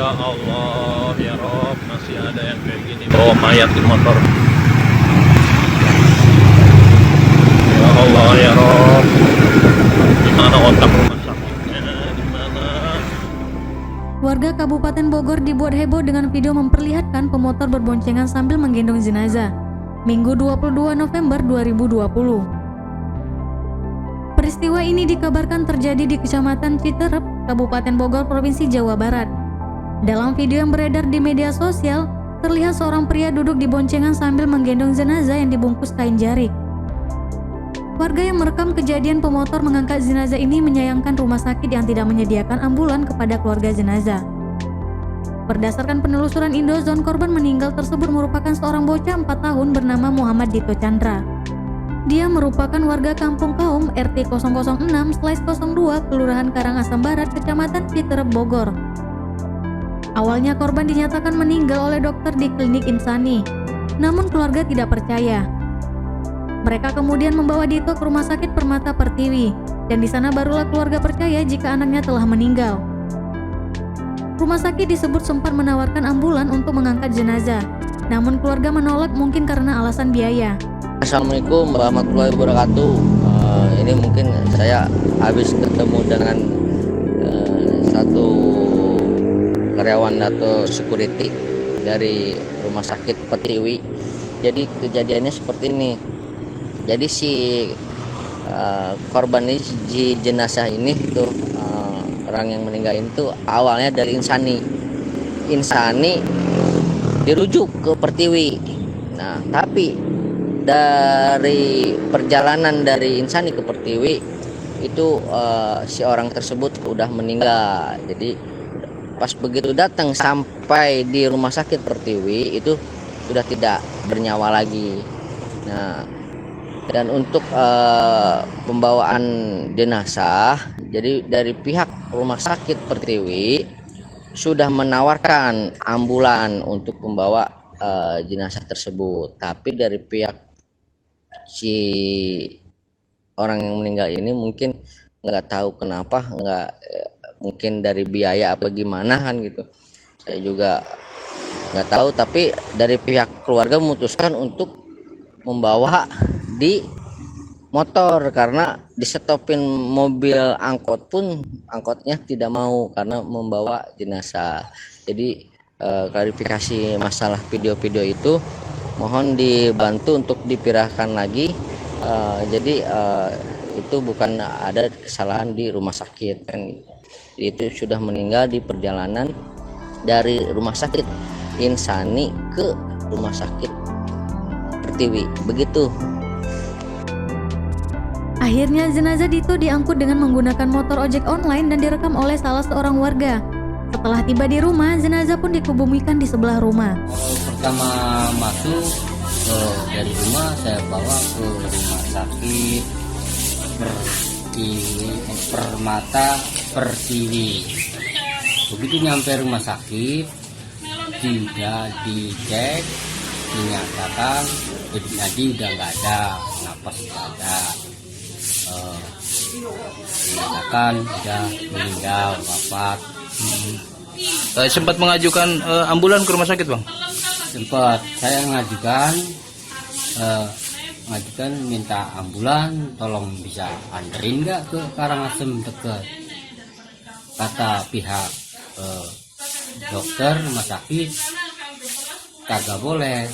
Ya Allah, ya Rob, masih ada yang kayak gini bawa mayat di motor. Ya Allah, ya Rob, gimana otak rumah sakitnya? Gimana? Warga Kabupaten Bogor dibuat heboh dengan video memperlihatkan pemotor berboncengan sambil menggendong jenazah. Minggu 22 November 2020. Peristiwa ini dikabarkan terjadi di Kecamatan Citerep, Kabupaten Bogor, Provinsi Jawa Barat. Dalam video yang beredar di media sosial, terlihat seorang pria duduk di boncengan sambil menggendong jenazah yang dibungkus kain jarik. Warga yang merekam kejadian pemotor mengangkat jenazah ini menyayangkan rumah sakit yang tidak menyediakan ambulan kepada keluarga jenazah. Berdasarkan penelusuran Indozone, korban meninggal tersebut merupakan seorang bocah 4 tahun bernama Muhammad Dito Chandra. Dia merupakan warga Kampung Kaum RT 006/02 Kelurahan Karangasem Barat, Kecamatan Citerep, Bogor. Awalnya korban dinyatakan meninggal oleh dokter di klinik Insani, namun keluarga tidak percaya. Mereka kemudian membawa Dito ke Rumah Sakit Permata Pertiwi, dan di sana barulah keluarga percaya jika anaknya telah meninggal. Rumah sakit disebut sempat menawarkan ambulan untuk mengangkat jenazah, namun keluarga menolak mungkin karena alasan biaya. Assalamualaikum warahmatullahi wabarakatuh. Ini mungkin saya habis ketemu dengan satu karyawan atau security dari Rumah Sakit Pertiwi. Jadi kejadiannya seperti ini. Jadi si korban ini, si jenazah ini tuh orang yang meninggal itu awalnya dari Insani dirujuk ke Pertiwi. Nah, tapi dari perjalanan dari Insani ke Pertiwi itu si orang tersebut udah meninggal. Jadi pas begitu datang sampai di Rumah Sakit Pertiwi itu sudah tidak bernyawa lagi. Nah, dan untuk pembawaan jenazah, jadi dari pihak Rumah Sakit Pertiwi sudah menawarkan ambulan untuk membawa jenazah tersebut, tapi dari pihak si orang yang meninggal ini mungkin nggak tahu kenapa, mungkin dari biaya apa gimana kan gitu, saya juga nggak tahu. Tapi dari pihak keluarga memutuskan untuk membawa di motor karena disetopin mobil angkot pun angkotnya tidak mau karena membawa jenazah. Jadi klarifikasi masalah video-video itu mohon dibantu untuk dipirahkan lagi. Jadi itu bukan ada kesalahan di rumah sakit kan, itu sudah meninggal di perjalanan dari Rumah Sakit Insani ke Rumah Sakit Pertiwi, begitu. Akhirnya jenazah Dito diangkut dengan menggunakan motor ojek online dan direkam oleh salah seorang warga. Setelah tiba di rumah, jenazah pun dikebumikan di sebelah rumah. Pertama masuk dari rumah, saya bawa ke Rumah Sakit Permata Pertiwi. Begitu nyampe rumah sakit, tidak dicek, dinyatakan denyut nadi udah nggak ada, napas nggak ada, dinyatakan udah meninggal, wafat. Sempat mengajukan ambulan ke rumah sakit, Bang? Sempat saya mengajukan minta ambulan, tolong bisa anterin nggak ke Karangasem dekat. Kata pihak dokter rumah sakit kagak boleh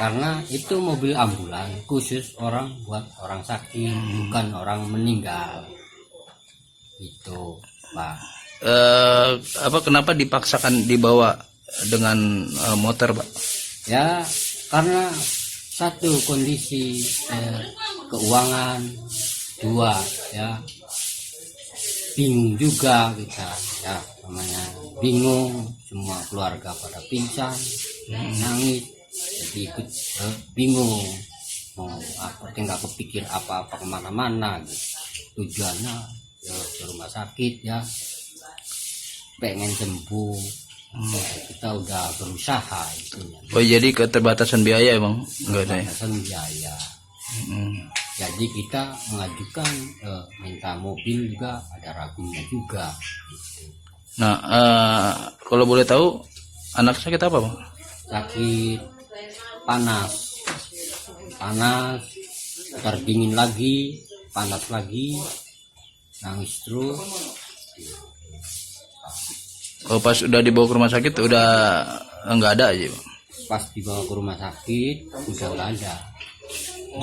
karena itu mobil ambulan khusus buat orang sakit, bukan orang meninggal. Itu, Pak. Kenapa dipaksakan dibawa dengan motor, Pak? Ya karena satu kondisi keuangan, dua ya bingung juga kita, ya namanya bingung, semua keluarga pada pingsan, nangis, jadi ikut bingung mau apa, tinggal kepikir apa-apa kemana-mana gitu. Tujuannya ke rumah sakit ya pengen sembuh. Kita udah berusaha itunya. Oh, jadi keterbatasan biaya, Bang? Enggak ada ya? Keterbatasan biaya. Jadi kita mengajukan minta mobil juga ada ragunya juga gitu. Nah, kalau boleh tahu anak sakit apa, Bang? Sakit panas, ntar dingin lagi, panas lagi, nangis terus. Oh, pas udah dibawa ke rumah sakit udah nggak ada aja, Bang. Pas dibawa ke rumah sakit udah nggak ada,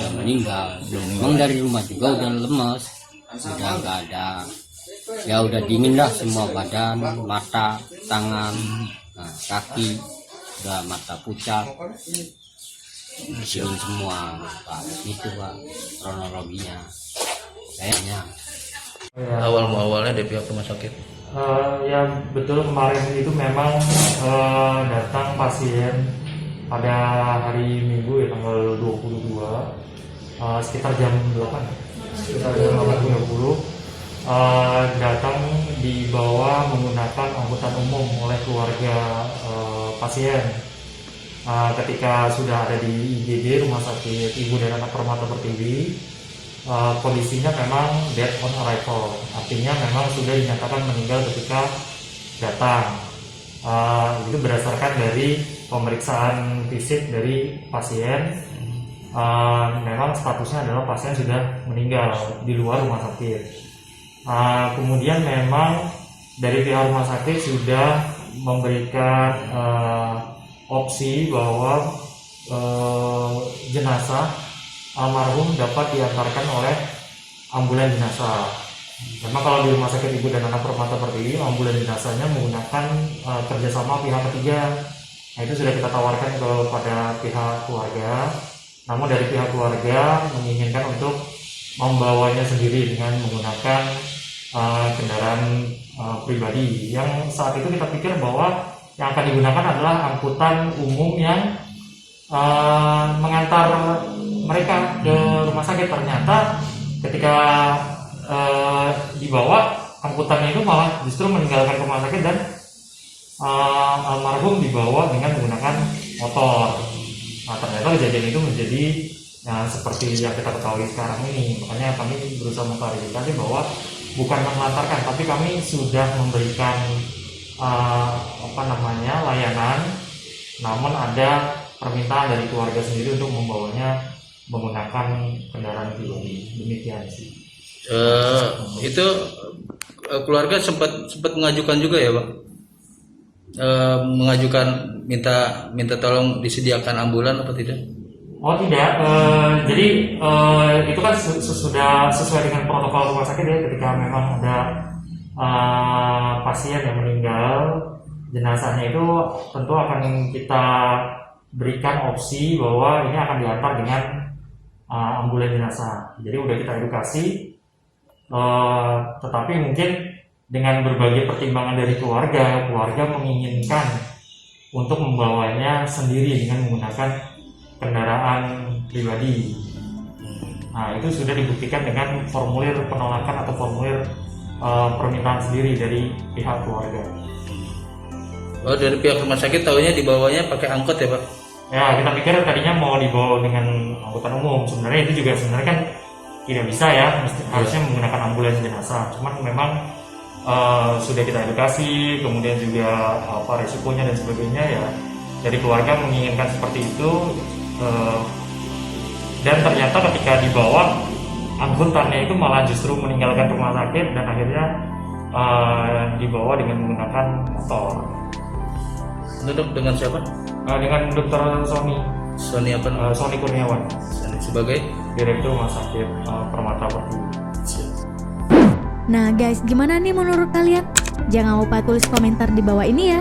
udah meninggal. Emang dari rumah juga udah lemes, udah nggak ada. Ya udah dingin lah semua badan, mata, tangan, nah, kaki, udah mata pucat, dingin semua. Pak, itu Pak kronologinya kayaknya. Awalnya dari pihak rumah sakit. Ya betul, kemarin itu memang datang pasien pada hari Minggu ya, tanggal 22 sekitar jam 8, sekitar jam 8.30 datang dibawa menggunakan angkutan umum oleh keluarga pasien. Ketika sudah ada di IGD Rumah Sakit Ibu dan Anak Permata Pertiwi, kondisinya memang dead on arrival, artinya memang sudah dinyatakan meninggal ketika datang. Itu berdasarkan dari pemeriksaan fisik dari pasien. Memang statusnya adalah pasien sudah meninggal di luar rumah sakit. Kemudian memang dari pihak rumah sakit sudah memberikan opsi bahwa jenazah almarhum dapat diantarkan oleh ambulan jenazah. Memang kalau di Rumah Sakit Ibu dan Anak Permata Pertiwi, ambulan jenazahnya menggunakan kerjasama pihak ketiga. Nah, itu sudah kita tawarkan kepada pihak keluarga. Namun dari pihak keluarga menginginkan untuk membawanya sendiri dengan menggunakan kendaraan pribadi. Yang saat itu kita pikir bahwa yang akan digunakan adalah angkutan umum yang mengantar mereka ke rumah sakit. Ternyata ketika dibawa, angkutannya itu malah justru meninggalkan rumah sakit dan almarhum dibawa dengan menggunakan motor. Nah, ternyata kejadian itu menjadi seperti yang kita ketahui sekarang ini. Makanya kami berusaha mengklarifikasi bahwa bukan menelantarkan, tapi kami sudah memberikan layanan, namun ada permintaan dari keluarga sendiri untuk membawanya menggunakan kendaraan pribadi. Demikian sih. Itu keluarga sempat mengajukan juga ya, Bang? Mengajukan minta tolong disediakan ambulan apa tidak? Oh tidak, jadi itu kan sudah sesuai dengan protokol rumah sakit ya. Ketika memang ada pasien yang meninggal, jenazahnya itu tentu akan kita berikan opsi bahwa ini akan diantar dengan ambulan jenazah. Jadi udah kita edukasi, tetapi mungkin dengan berbagai pertimbangan dari keluarga menginginkan untuk membawanya sendiri dengan menggunakan kendaraan pribadi. Nah, itu sudah dibuktikan dengan formulir penolakan atau formulir permintaan sendiri dari pihak keluarga. Oh, dari pihak rumah sakit tahunya dibawanya pakai angkot ya, Pak? Ya, kita pikir tadinya mau dibawa dengan angkutan umum. Sebenarnya itu juga kan tidak bisa ya, harusnya menggunakan ambulans jenazah. Cuman memang sudah kita edukasi, kemudian juga apa resikonya dan sebagainya ya. Dari keluarga menginginkan seperti itu, dan ternyata ketika dibawa angkutannya itu malah justru meninggalkan rumah sakit dan akhirnya dibawa dengan menggunakan motor. Duduk dengan siapa? Dengan Dr. Sony apa? Sony Kurniawan Sebagai Direktur Rumah Sakit Permata Pertiwi. Nah guys, gimana nih menurut kalian? Jangan lupa tulis komentar di bawah ini ya.